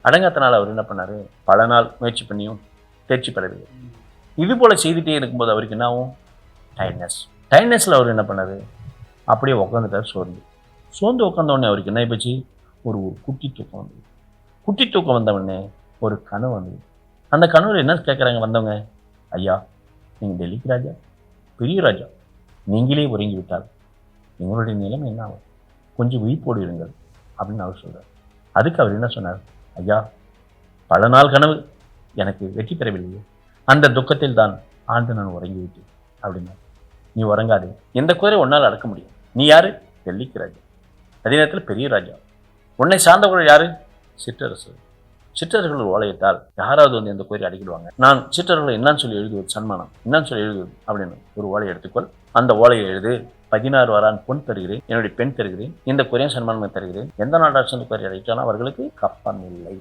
அடங்காதனால அவர் என்ன பண்ணாரு, பல நாள் முயற்சி பண்ணியும் தேர்ச்சி பெறவில்லை. இது போல செய்துட்டே இருக்கும்போது அவருக்கு என்ன ஆகும், டயர்ட்னஸ்ல அவர் என்ன பண்ணாரு, அப்படியே உட்காந்துட்டார் சோர்ந்து உட்காந்த உடனே அவருக்கு என்ன ஆயிப்போச்சு, ஒரு குட்டி தூக்கம் வந்தது. குட்டி தூக்கம் வந்த உடனே ஒரு கனவு வந்தது. அந்த கனவுல என்ன கேட்குறாங்க வந்தவங்க, ஐயா நீங்கள் டெல்லிக்கு ராஜா, பெரிய ராஜா, நீங்களே உறங்கி விட்டால் எங்களுடைய நிலைமை என்ன ஆகும், கொஞ்சம் விழிப்போடு இருங்கள் அப்படின்னு அவர் சொல்கிறார். அதுக்கு அவர் என்ன சொன்னார், ஐயா பல நாள் கனவு எனக்கு வெற்றி பெறவில்லையே, அந்த துக்கத்தில் தான் ஆண்டு நான் உறங்கிவிட்டேன் அப்படின்னா. நீ உறங்காதே, எந்த குதிரை ஒன்னால் அடக்க முடியும், நீ யாரு, டெல்லிக்கு ராஜா, அதே நேரத்தில் பெரிய ராஜா, உன்னை சார்ந்தவர்கள் யாரு, சிற்றரசு. சிற்றர்கள் ஓலையிட்டால் யாராவது வந்து எந்த கோயிலை அடிக்கிடுவாங்க, நான் சிற்றர்களை என்னன்னு சொல்லி எழுதுவது சன்மானம், என்னன்னு சொல்லி எழுதுவது அப்படின்னு ஒரு ஓலையை எடுத்துக்கொள், அந்த ஓலையை எழுது, 16 வரான் பொன் தருகிறேன், என்னுடைய பெண் தருகிறேன், இந்த குறையும் சன்மானம் தருகிறேன், எந்த நாட்டாட்சி கோரி அடைத்தாலும் அவர்களுக்கு கப்பம் இல்லை